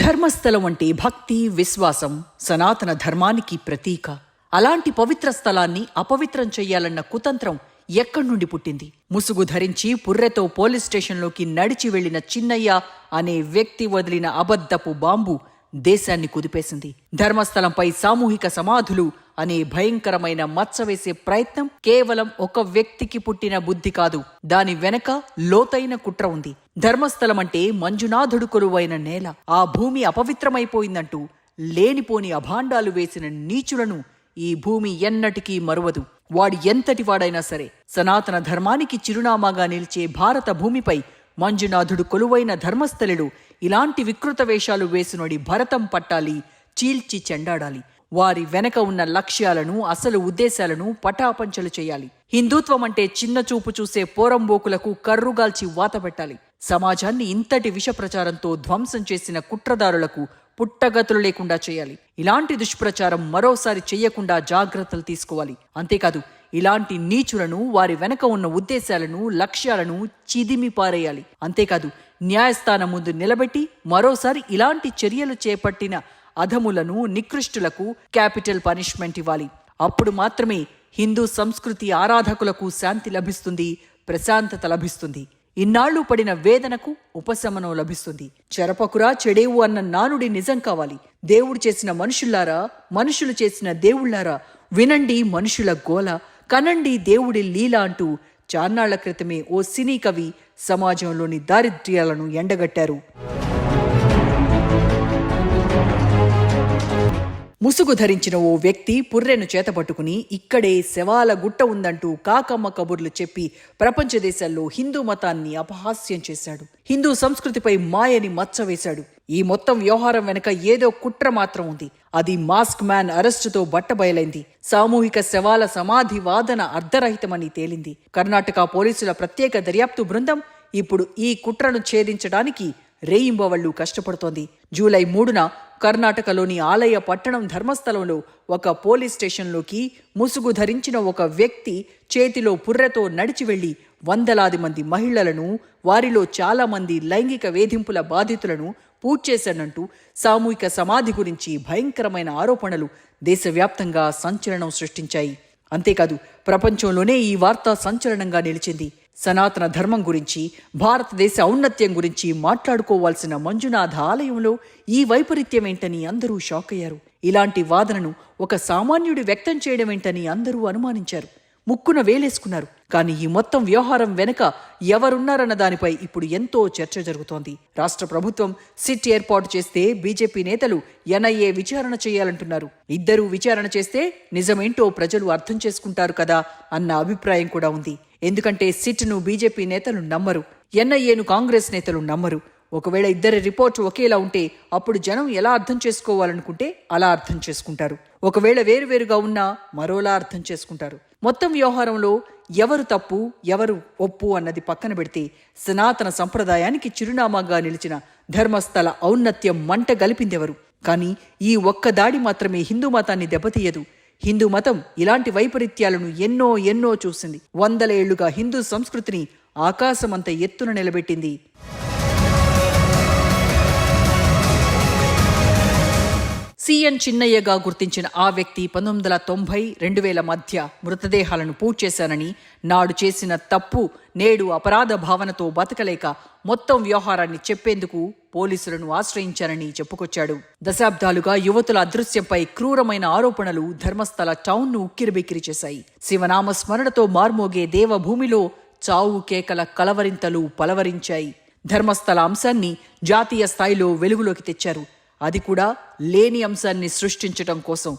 ధర్మస్థలం అంటే భక్తి, విశ్వాసం, సనాతన ధర్మానికి ప్రతీక. అలాంటి పవిత్ర స్థలాన్ని అపవిత్రం చెయ్యాలన్న కుతంత్రం ఎక్కడి నుండి పుట్టింది? ముసుగు ధరించి పుర్రెతో పోలీస్ స్టేషన్లోకి నడిచి వెళ్లిన చిన్నయ్య అనే వ్యక్తి వదిలిన అబద్ధపు బాంబు దేశాన్ని కుదిపేసింది. ధర్మస్థలంపై సామూహిక సమాధులు అనే భయంకరమైన మచ్చ వేసే ప్రయత్నం కేవలం ఒక వ్యక్తికి పుట్టిన బుద్ధి కాదు. దాని వెనక లోతైన కుట్ర ఉంది. ధర్మస్థలం అంటే మంజునాథుడు కొలువైన నేల. ఆ భూమి అపవిత్రమైపోయిందంటూ లేనిపోని అభాండాలు వేసిన నీచులను ఈ భూమి ఎన్నటికీ మరువదు. వాడు ఎంతటి వాడైనా సరే. సనాతన ధర్మానికి చిరునామాగా నిలిచే భారత భూమిపై మంజునాథుడు కొలువైన ధర్మస్థలుడు ఇలాంటి వికృత వేషాలు వేసునోడి భరతం పట్టాలి, చీల్చి చెండాడాలి. వారి వెనక ఉన్న లక్ష్యాలను, అసలు ఉద్దేశాలను పటాపంచలు చేయాలి. హిందుత్వం అంటే చిన్న చూపు చూసే పోరంబోకులకు కర్రుగాల్చి వాత పెట్టాలి. సమాజాన్ని ఇంతటి విష ప్రచారంతో ధ్వంసం చేసిన కుట్రదారులకు పుట్టగతులు లేకుండా చేయాలి. ఇలాంటి దుష్ప్రచారం మరోసారి చెయ్యకుండా జాగ్రత్తలు తీసుకోవాలి. అంతేకాదు, ఇలాంటి నీచులను, వారి వెనక ఉన్న ఉద్దేశాలను, లక్ష్యాలను చిదిమి పారేయాలి. అంతేకాదు, న్యాయస్థానం ముందు నిలబెట్టి మరోసారి ఇలాంటి చర్యలు చేపట్టిన అధములను, నికృష్టులకు క్యాపిటల్ పనిష్మెంట్ ఇవ్వాలి. అప్పుడు మాత్రమే హిందూ సంస్కృతి ఆరాధకులకు శాంతి లభిస్తుంది, ప్రశాంతత లభిస్తుంది. ఇన్నాళ్లు పడిన వేదనకు ఉపశమనం లభిస్తుంది. చెరపకురా చెడేవు అన్న నానుడి నిజం కావాలి. దేవుడు చేసిన మనుషుల్లారా, మనుషులు చేసిన దేవుళ్లారా, వినండి మనుషుల గోల, కనండి దేవుడి లీల అంటూ చాన్నాళ్ల క్రితమే ఓ సినీ కవి సమాజంలోని దారిద్ర్యాలను ఎండగట్టారు. ముసుగు ధరించిన ఓ వ్యక్తి పుర్రెను చేతపట్టుకుని ఇక్కడే శవాల గుట్ట ఉందంటూ కాకమ్మ కబుర్లు చెప్పి ప్రపంచ దేశాల్లో హిందూ మతాన్ని అపహాస్యం చేశాడు. హిందూ సంస్కృతిపై మాయని మచ్చ వేశాడు. ఈ మొత్తం వ్యవహారం వెనుక ఏదో కుట్ర మాత్రం ఉంది. అది మాస్క్ మ్యాన్ అరెస్టుతో బట్టబయలైంది. సామూహిక శవాల సమాధి వాదన అర్ధరహితమని తేలింది. కర్ణాటక పోలీసుల ప్రత్యేక దర్యాప్తు బృందం ఇప్పుడు ఈ కుట్రను ఛేదించడానికి రేయింబవళ్లు కష్టపడుతోంది. జూలై 3న కర్ణాటకలోని ఆలయ పట్టణం ధర్మస్థలంలో ఒక పోలీస్ స్టేషన్లోకి ముసుగు ధరించిన ఒక వ్యక్తి చేతిలో పుర్రెతో నడిచి వెళ్లి వందలాది మంది మహిళలను, వారిలో చాలా మంది లైంగిక వేధింపుల బాధితులను పూజ చేశాడంటూ సామూహిక సమాధి గురించి భయంకరమైన ఆరోపణలు దేశవ్యాప్తంగా సంచలనం సృష్టించాయి. అంతేకాదు, ప్రపంచంలోనే ఈ వార్త సంచలనంగా నిలిచింది. సనాతన ధర్మం గురించి, భారతదేశ ఔన్నత్యం గురించి మాట్లాడుకోవాల్సిన మంజునాథ ఆలయంలో ఈ వైపరీత్యమేంటని అందరూ షాక్ అయ్యారు. ఇలాంటి వాదనను ఒక సామాన్యుడి వ్యక్తం చేయడమేంటని అందరూ అనుమానించారు. ముక్కున వేలేసుకున్నారు. కానీ ఈ మొత్తం వ్యవహారం వెనుక ఎవరున్నారన్న దానిపై ఇప్పుడు ఎంతో చర్చ జరుగుతోంది. రాష్ట్ర ప్రభుత్వం సిట్ ఏర్పాటు చేస్తే బీజేపీ నేతలు ఎన్ఐఏ విచారణ చేయాలంటున్నారు. ఇద్దరూ విచారణ చేస్తే నిజమేంటో ప్రజలు అర్థం చేసుకుంటారు కదా అన్న అభిప్రాయం కూడా ఉంది. ఎందుకంటే సిట్ను బీజేపీ నేతలు నమ్మరు, ఎన్ఐఏను కాంగ్రెస్ నేతలు నమ్మరు. ఒకవేళ ఇద్దరి రిపోర్టు ఒకేలా ఉంటే అప్పుడు జనం ఎలా అర్థం చేసుకోవాలనుకుంటే అలా అర్థం చేసుకుంటారు. ఒకవేళ వేరువేరుగా ఉన్నా మరోలా అర్థం చేసుకుంటారు. మొత్తం వ్యవహారంలో ఎవరు తప్పు, ఎవరు ఒప్పు అన్నది పక్కన పెడితే సనాతన సంప్రదాయానికి చిరునామాగా నిలిచిన ధర్మస్థల ఔన్నత్యం మంట గలిపిందెవరు? కానీ ఈ ఒక్క దాడి మాత్రమే హిందూ మతాన్ని దెబ్బతీయదు. హిందూ మతం ఇలాంటి వైపరీత్యాలను ఎన్నో చూసింది. 100 ఏళ్లుగా హిందూ సంస్కృతిని ఆకాశమంత ఎత్తున నిలబెట్టింది. సిఎన్ చిన్నయ్యగా గుర్తించిన ఆ వ్యక్తి 1990-2000 మధ్య మృతదేహాలను పూజ చేశానని, నాడు చేసిన తప్పు నేడు అపరాధ భావనతో బతకలేక మొత్తం వ్యవహారాన్ని చెప్పేందుకు పోలీసులను ఆశ్రయించానని చెప్పుకొచ్చాడు. దశాబ్దాలుగా యువతుల అదృశ్యంపై క్రూరమైన ఆరోపణలు ధర్మస్థల టౌన్ను ఉక్కిరిబిక్కిరి చేశాయి. శివనామ స్మరణతో మార్మోగే దేవభూమిలో చావు కేకల కలవరింతలు పలవరించాయి. ధర్మస్థల అంశాన్ని జాతీయ స్థాయిలో వెలుగులోకి తెచ్చారు. అది కూడా లేని అంశాన్ని సృష్టించటం కోసం.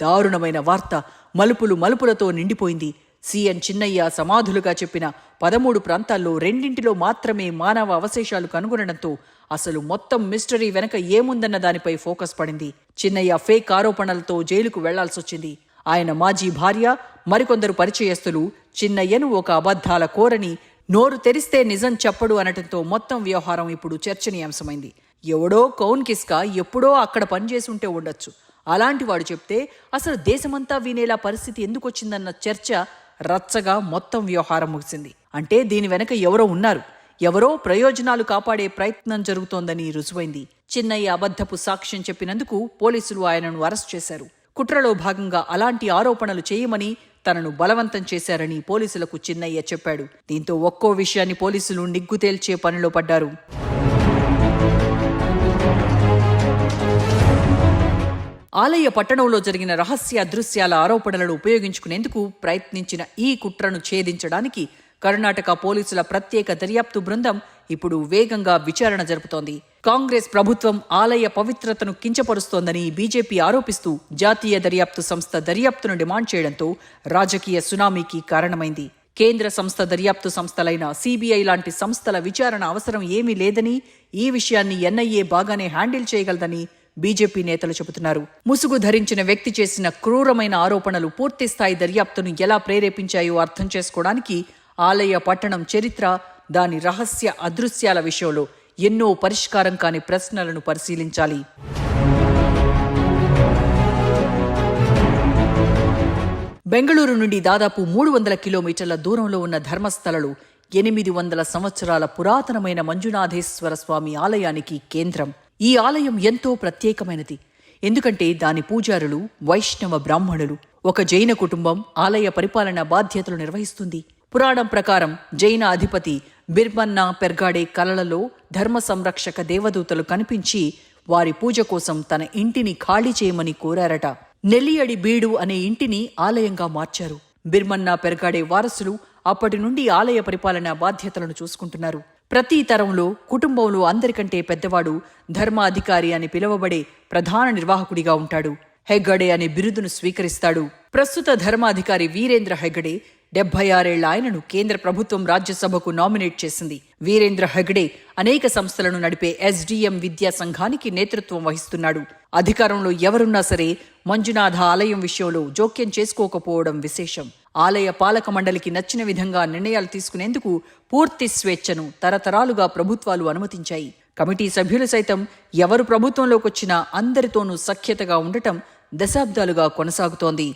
దారుణమైన వార్త మలుపులతో నిండిపోయింది. సిఎన్ చిన్నయ్య సమాధులుగా చెప్పిన 13 ప్రాంతాల్లో 2 మాత్రమే మానవ అవశేషాలు కనుగొనడంతో అసలు మొత్తం మిస్టరీ వెనక ఏముందన్న దానిపై ఫోకస్ పడింది. చిన్నయ్య ఫేక్ ఆరోపణలతో జైలుకు వెళ్లాల్సొచ్చింది. ఆయన మాజీ భార్య, మరికొందరు పరిచయస్తులు చిన్నయ్యను ఒక అబద్ధాల కోరని, నోరు తెరిస్తే నిజం చెప్పడు అనటంతో మొత్తం వ్యవహారం ఇప్పుడు చర్చనీయాంశమైంది. ఎవడో కౌన్ కిస్కా ఎప్పుడో అక్కడ పనిచేసి ఉంటే ఉండొచ్చు. అలాంటి వాడు చెప్తే అసలు దేశమంతా వినేలా పరిస్థితి ఎందుకొచ్చిందన్న చర్చ రచ్చగా మొత్తం వ్యవహారం ముగిసింది. అంటే దీని వెనక ఎవరో ఉన్నారు, ఎవరో ప్రయోజనాలు కాపాడే ప్రయత్నం జరుగుతోందని రుజువైంది. చిన్నయ్య అబద్ధపు సాక్ష్యం చెప్పినందుకు పోలీసులు ఆయనను అరెస్ట్ చేశారు. కుట్రలో భాగంగా అలాంటి ఆరోపణలు చేయమని తనను బలవంతం చేశారని పోలీసులకు చిన్నయ్య చెప్పాడు. దీంతో ఒక్కో విషయాన్ని పోలీసులు నిగ్గు తేల్చే పనిలో పడ్డారు. ఆలయ పట్టణంలో జరిగిన రహస్య అదృశ్యాల ఆరోపణలను ఉపయోగించుకునేందుకు ప్రయత్నించిన ఈ కుట్రను ఛేదించడానికి కర్ణాటక పోలీసుల ప్రత్యేక దర్యాప్తు బృందం ఇప్పుడు వేగంగా విచారణ జరుపుతోంది. కాంగ్రెస్ ప్రభుత్వం ఆలయ పవిత్రతను కించపరుస్తోందని బీజేపీ ఆరోపిస్తూ జాతీయ దర్యాప్తు సంస్థ దర్యాప్తును డిమాండ్ చేయడంతో రాజకీయ సునామీకి కారణమైంది. కేంద్ర సంస్థ దర్యాప్తు సంస్థలైన సీబీఐ లాంటి సంస్థల విచారణ అవసరం ఏమీ లేదని, ఈ విషయాన్ని ఎన్ఐఏ బాగానే హ్యాండిల్ చేయగలదని బీజేపీ నేతలు చెబుతున్నారు. ముసుగు ధరించిన వ్యక్తి చేసిన క్రూరమైన ఆరోపణలు పూర్తిస్థాయి దర్యాప్తును ఎలా ప్రేరేపించాయో అర్థం చేసుకోవడానికి ఆలయ పట్టణం చరిత్ర, దాని రహస్య అదృశ్యాల విషయంలో ఎన్నో పరిష్కారం కాని ప్రశ్నలను పరిశీలించాలి. బెంగళూరు నుండి దాదాపు 300 కిలోమీటర్ల దూరంలో ఉన్న ధర్మస్థలలు 800 సంవత్సరాల పురాతనమైన మంజునాథేశ్వర స్వామి ఆలయానికి కేంద్రం. ఈ ఆలయం ఎంతో ప్రత్యేకమైనది. ఎందుకంటే దాని పూజారులు వైష్ణవ బ్రాహ్మణులు. ఒక జైన కుటుంబం ఆలయ పరిపాలన బాధ్యతలు నిర్వహిస్తుంది. పురాణం ప్రకారం జైన అధిపతి బిర్మన్నా పెర్గాడే కలలలో ధర్మ సంరక్షక దేవదూతలు కనిపించి వారి పూజ కోసం తన ఇంటిని ఖాళీ చేయమని కోరారట. నెల్లియడి బీడు అనే ఇంటిని ఆలయంగా మార్చారు. బిర్మన్నా పెర్గాడే వారసులు అప్పటి నుండి ఆలయ పరిపాలన బాధ్యతలను చూసుకుంటున్నారు. ప్రతి తరంలో కుటుంబంలో అందరికంటే పెద్దవాడు ధర్మ అధికారి అని పిలువబడే ప్రధాన నిర్వాహకుడిగా ఉంటాడు. హెగ్గడే అనే బిరుదును స్వీకరిస్తాడు. ప్రస్తుత ధర్మాధికారి వీరేంద్ర హెగ్గడే 76 ఏళ్ల ఆయనను కేంద్ర ప్రభుత్వం రాజ్యసభకు నామినేట్ చేసింది. వీరేంద్ర హెగ్గడే అనేక సంస్థలను నడిపే ఎస్డీఎం విద్యా సంఘానికి నేతృత్వం వహిస్తున్నాడు. అధికారంలో ఎవరున్నా సరే మంజునాథ ఆలయం విషయంలో జోక్యం చేసుకోకపోవడం విశేషం. ఆలయ పాలక మండలికి నచ్చిన విధంగా నిర్ణయాలు తీసుకునేందుకు పూర్తి స్వేచ్ఛను తరతరాలుగా ప్రభుత్వాలు అనుమతించాయి. కమిటీ సభ్యులు సైతం ఎవరు ప్రభుత్వంలోకొచ్చినా అందరితోనూ సఖ్యతగా ఉండటం దశాబ్దాలుగా కొనసాగుతోంది.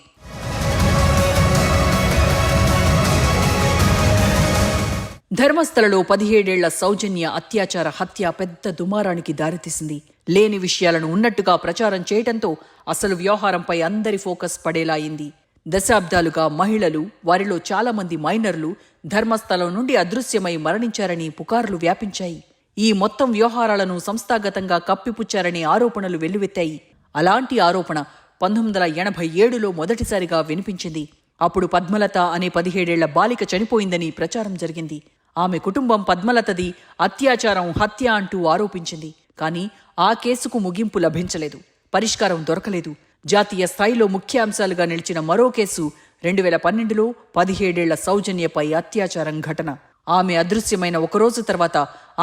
ధర్మస్థలలో 17 ఏళ్ల సౌజన్య అత్యాచార హత్య పెద్ద దుమారానికి దారితీసింది. లేని విషయాలను ఉన్నట్టుగా ప్రచారం చేయటంతో అసలు వ్యవహారంపై అందరి ఫోకస్ పడేలా అయింది. దశాబ్దాలుగా మహిళలు, వారిలో చాలా మంది మైనర్లు ధర్మస్థలం నుండి అదృశ్యమై మరణించారని పుకార్లు వ్యాపించాయి. ఈ మొత్తం వ్యవహారాలను సంస్థాగతంగా కప్పిపుచ్చారనే ఆరోపణలు వెల్లువెత్తాయి. అలాంటి ఆరోపణ 1987లో మొదటిసారిగా వినిపించింది. అప్పుడు పద్మలత అనే 17 ఏళ్ల బాలిక చనిపోయిందని ప్రచారం జరిగింది. ఆమె కుటుంబం పద్మలతది అత్యాచారం, హత్య అంటూ ఆరోపించింది. కానీ ఆ కేసుకు ముగింపు లభించలేదు, పరిష్కారం దొరకలేదు. జాతీయ స్థాయిలో ముఖ్యాంశాలుగా నిలిచిన మరో కేసు 2012లో 17 ఏళ్ల సౌజన్యపై అత్యాచారం ఘటన. ఆమె అదృశ్యమైన ఒకరోజు తర్వాత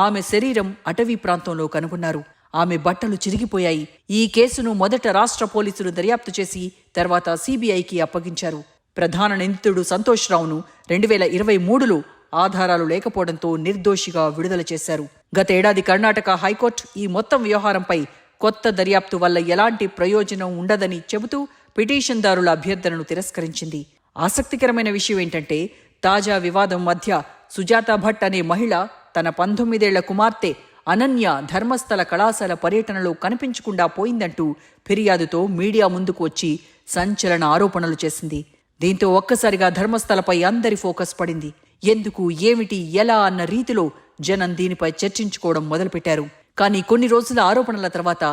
ఆమె శరీరం అటవీ ప్రాంతంలో కనుగొన్నారు. ఆమె బట్టలు చిరిగిపోయాయి. ఈ కేసును మొదట రాష్ట్ర పోలీసులు దర్యాప్తు చేసి తర్వాత సీబీఐకి అప్పగించారు. ప్రధాన నిందితుడు సంతోష్ రావును 2023లో ఆధారాలు లేకపోవడంతో నిర్దోషిగా విడుదల చేశారు. గతేడాది కర్ణాటక హైకోర్టు ఈ మొత్తం వ్యవహారంపై కొత్త దర్యాప్తు వల్ల ఎలాంటి ప్రయోజనం ఉండదని చెబుతూ పిటిషన్దారుల అభ్యర్థనను తిరస్కరించింది. ఆసక్తికరమైన విషయం ఏంటంటే, తాజా వివాదం మధ్య సుజాత భట్ అనే మహిళ తన 19 ఏళ్ల కుమార్తె అనన్య ధర్మస్థల కళాశాల పర్యటనలో కనిపించకుండా పోయిందంటూ ఫిర్యాదుతో మీడియా ముందుకు వచ్చి సంచలన ఆరోపణలు చేసింది. దీంతో ఒక్కసారిగా ధర్మస్థలపై అందరి ఫోకస్ పడింది. ఎందుకు, ఏమిటి, ఎలా అన్న రీతిలో జనం దీనిపై చర్చించుకోవడం మొదలుపెట్టారు. కానీ కొన్ని రోజుల ఆరోపణల తర్వాత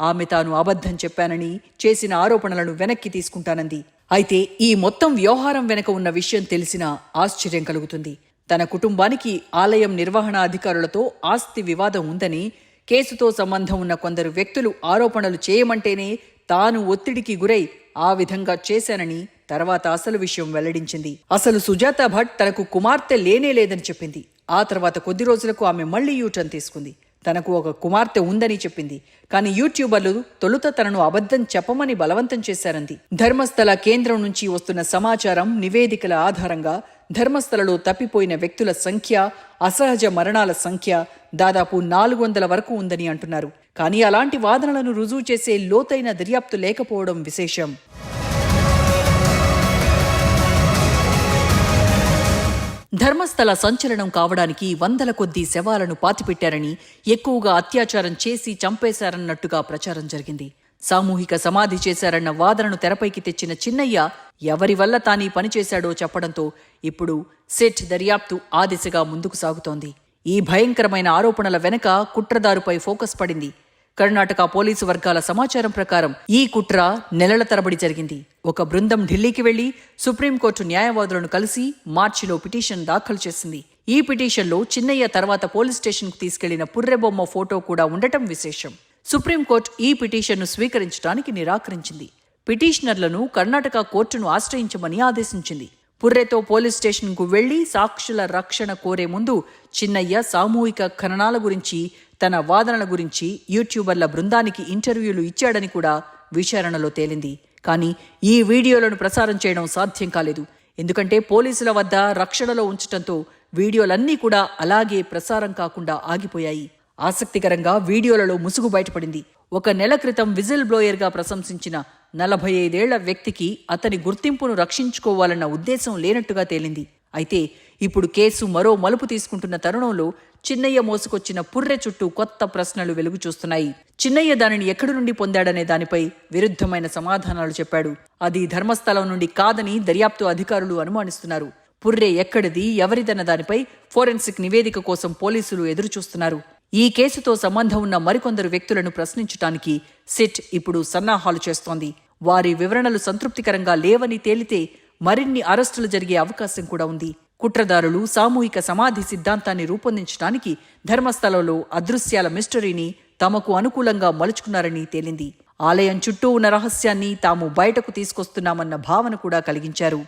ఆమె తాను అబద్ధం చెప్పానని, చేసిన ఆరోపణలను వెనక్కి తీసుకుంటానంది. అయితే ఈ మొత్తం వ్యవహారం వెనక ఉన్న విషయం తెలిసినా ఆశ్చర్యం కలుగుతుంది. తన కుటుంబానికి ఆలయం నిర్వహణ అధికారులతో ఆస్తి వివాదం ఉందని, కేసుతో సంబంధం ఉన్న కొందరు వ్యక్తులు ఆరోపణలు చేయమంటేనే తాను ఒత్తిడికి గురై ఆ విధంగా చేశానని తర్వాత అసలు విషయం వెల్లడించింది. అసలు సుజాత భట్ తనకు కుమార్తె లేనే లేదని చెప్పింది. ఆ తర్వాత కొద్ది రోజులకు ఆమె మళ్లీ యూటర్న్ తీసుకుంది. తనకు ఒక కుమార్తె ఉందని చెప్పింది. కానీ యూట్యూబర్లు తొలుత తనను అబద్ధం చెప్పమని బలవంతం చేశారంది. ధర్మస్థల కేంద్రం నుంచి వస్తున్న సమాచారం, నివేదికల ఆధారంగా ధర్మస్థలలో తప్పిపోయిన వ్యక్తుల సంఖ్య, అసహజ మరణాల సంఖ్య దాదాపు 400 వరకు ఉందని అంటున్నారు. కానీ అలాంటి వాదనలను రుజువు చేసే లోతైన దర్యాప్తు లేకపోవడం విశేషం. ధర్మస్థల సంచలనం కావడానికి వందల కొద్దీ శవాలను పాతిపెట్టారని, ఎక్కువగా అత్యాచారం చేసి చంపేశారన్నట్టుగా ప్రచారం జరిగింది. సామూహిక సమాధి చేశారన్న వాదనను తెరపైకి తెచ్చిన చిన్నయ్య ఎవరి వల్ల తానీ పనిచేశాడో చెప్పడంతో ఇప్పుడు సిట్ దర్యాప్తు ఆ దిశగా ముందుకు సాగుతోంది. ఈ భయంకరమైన ఆరోపణల వెనక కుట్రదారుపై ఫోకస్ పడింది. కర్ణాటక పోలీసు వర్గాల సమాచారం ప్రకారం ఈ కుట్ర నెలల తరబడి జరిగింది. ఒక బృందం ఢిల్లీకి వెళ్లి సుప్రీంకోర్టు న్యాయవాదులను కలిసి మార్చిలో పిటిషన్ దాఖలు చేసింది. ఈ పిటిషన్లో చిన్నయ్య తర్వాత పోలీస్ స్టేషన్కు తీసుకెళ్లిన పుర్రెబొమ్మ ఫోటో కూడా ఉండటం విశేషం. సుప్రీంకోర్టు ఈ పిటిషన్ను స్వీకరించడానికి నిరాకరించింది. పిటిషనర్లను కర్ణాటక కోర్టును ఆశ్రయించమని ఆదేశించింది. పుర్రెతో పోలీస్ స్టేషన్కు వెళ్లి సాక్షుల రక్షణ కోరే ముందు చిన్నయ్య సామూహిక ఖననాల గురించి, తన వాదనల గురించి యూట్యూబర్ల బృందానికి ఇంటర్వ్యూలు ఇచ్చాడని కూడా విచారణలో తేలింది. కానీ ఈ వీడియోలను ప్రసారం చేయడం సాధ్యం కాలేదు. ఎందుకంటే పోలీసుల వద్ద రక్షణలో ఉంచడంతో వీడియోలన్నీ కూడా అలాగే ప్రసారం కాకుండా ఆగిపోయాయి. ఆసక్తికరంగా వీడియోలలో ముసుగు బయటపడింది. ఒక నెల క్రితం విజిల్ బ్లోయర్గా ప్రశంసించిన 45 ఏళ్ల వ్యక్తికి అతని గుర్తింపును రక్షించుకోవాలన్న ఉద్దేశం లేనట్టుగా తేలింది. అయితే ఇప్పుడు కేసు మరో మలుపు తీసుకుంటున్న తరుణంలో చిన్నయ్య మోసుకొచ్చిన పుర్రె చుట్టూ కొత్త ప్రశ్నలు వెలుగు చూస్తున్నాయి. చిన్నయ్య దానిని ఎక్కడి నుండి పొందాడనే దానిపై విరుద్ధమైన సమాధానాలు చెప్పాడు. అది ధర్మస్థలం నుండి కాదని దర్యాప్తు అధికారులు అనుమానిస్తున్నారు. పుర్రె ఎక్కడిది, ఎవరిదన్న దానిపై ఫోరెన్సిక్ నివేదిక కోసం పోలీసులు ఎదురుచూస్తున్నారు. ఈ కేసుతో సంబంధం ఉన్న మరికొందరు వ్యక్తులను ప్రశ్నించడానికి సిట్ ఇప్పుడు సన్నాహాలు చేస్తోంది. వారి వివరణలు సంతృప్తికరంగా లేవని తేలితే మరిన్ని అరెస్టులు జరిగే అవకాశం కూడా ఉంది. కుట్రదారులు సామూహిక సమాధి సిద్ధాంతాన్ని రూపొందించడానికి ధర్మస్థలంలో అదృశ్యాల మిస్టరీని తమకు అనుకూలంగా మలుచుకున్నారని తేలింది. ఆలయం చుట్టూ ఉన్న రహస్యాన్ని తాము బయటకు తీసుకొస్తున్నామన్న భావన కూడా కలిగించారు.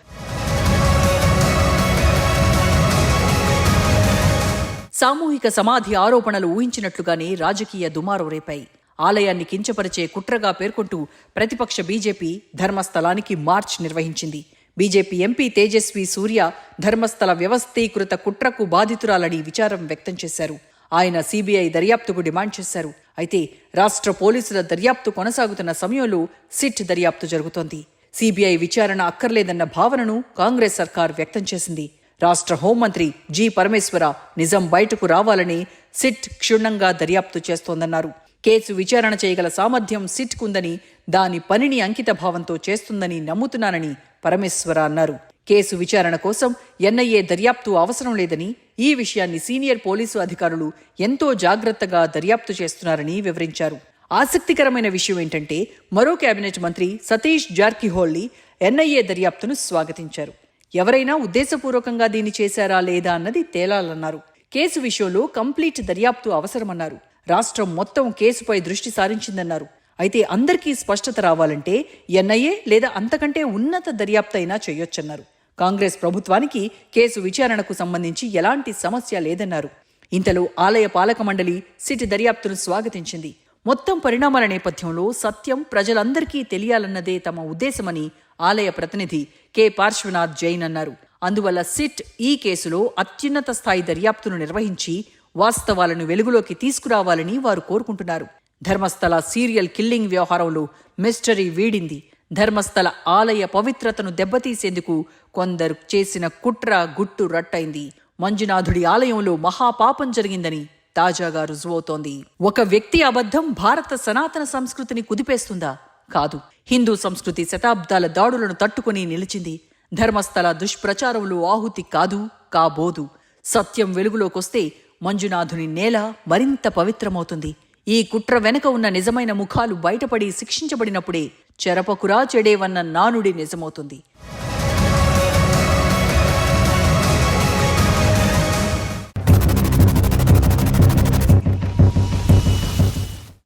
సామూహిక సమాధి ఆరోపణలు ఊహించినట్లుగానే రాజకీయ దుమారం రేపాయి. ఆలయాన్ని కించపరిచే కుట్రగా పేర్కొంటూ ప్రతిపక్ష బీజేపీ ధర్మస్థలానికి మార్చ్ నిర్వహించింది. బీజేపీ ఎంపీ తేజస్వి సూర్య ధర్మస్థల వ్యవస్థీకృత కుట్రకు బాధితురాలని విచారం వ్యక్తం చేశారు. ఆయన సీబీఐ దర్యాప్తుకు డిమాండ్ చేశారు. అయితే రాష్ట్ర పోలీసుల దర్యాప్తు కొనసాగుతున్న సమయంలో సిట్ దర్యాప్తు జరుగుతోంది. సీబీఐ విచారణ అక్కర్లేదన్న భావనను కాంగ్రెస్ సర్కార్ వ్యక్తం చేసింది. రాష్ట్ర హోంమంత్రి జి పరమేశ్వర నిజం బయటకు రావాలని సిట్ క్షుణ్ణంగా దర్యాప్తు చేస్తోందన్నారు. కేసు విచారణ చేయగల సామర్థ్యం సిట్కుందని, దాని పనిని అంకిత భావంతో చేస్తుందని నమ్ముతున్నానని పరమేశ్వర అన్నారు. కేసు విచారణ కోసం ఎన్ఐఏ దర్యాప్తు అవసరం లేదని, ఈ విషయాన్ని సీనియర్ పోలీసు అధికారులు ఎంతో జాగ్రత్తగా దర్యాప్తు చేస్తున్నారని వివరించారు. ఆసక్తికరమైన విషయం ఏంటంటే మరో కేబినెట్ మంత్రి సతీష్ జార్కిహోళ్లి ఎన్ఐఏ దర్యాప్తును స్వాగతించారు. ఎవరైనా ఉద్దేశపూర్వకంగా దీన్ని చేశారా లేదా అన్నది తేలాలన్నారు. కేసు విషయంలో కంప్లీట్ దర్యాప్తు అవసరమన్నారు. రాష్ట్రం మొత్తం కేసుపై దృష్టి సారించిందన్నారు. అయితే అందరికీ స్పష్టత రావాలంటే ఎన్ఐఏ లేదా అంతకంటే ఉన్నత దర్యాప్తు అయినా చేయొచ్చన్నారు. కాంగ్రెస్ ప్రభుత్వానికి కేసు విచారణకు సంబంధించి ఎలాంటి సమస్య లేదన్నారు. ఇంతలో ఆలయ పాలక మండలి సిట్ దర్యాప్తును స్వాగతించింది. మొత్తం పరిణామాల నేపథ్యంలో సత్యం ప్రజలందరికీ తెలియాలన్నదే తమ ఉద్దేశమని ఆలయ ప్రతినిధి కె పార్శ్వనాథ్ జైన్ అన్నారు. అందువల్ల సిట్ ఈ కేసులో అత్యున్నత స్థాయి దర్యాప్తును నిర్వహించి వాస్తవాలను వెలుగులోకి తీసుకురావాలని వారు కోరుకుంటున్నారు. ధర్మస్థల సీరియల్ కిల్లింగ్ వ్యవహారంలో మిస్టరీ వీడింది. ధర్మస్థల ఆలయ పవిత్రతను దెబ్బతీసేందుకు కొందరు చేసిన కుట్ర గుట్టు రట్టయింది. మంజునాథుడి ఆలయంలో మహాపాపం జరిగిందని తాజాగా రుజువవుతోంది. ఒక వ్యక్తి అబద్ధం భారత సనాతన సంస్కృతిని కుదిపేస్తుందా? కాదు. హిందూ సంస్కృతి శతాబ్దాల దాడులను తట్టుకుని నిలిచింది. ధర్మస్థల దుష్ప్రచారంలో ఆహుతి కాదు, కాబోదు. సత్యం వెలుగులోకొస్తే మంజునాథుని నేల మరింత పవిత్రమవుతుంది. ఈ కుట్ర వెనుక ఉన్న నిజమైన ముఖాలు బయటపడి శిక్షించబడినప్పుడే చెరపకురా చెడేవన్న నానుడి నిజమవుతుంది.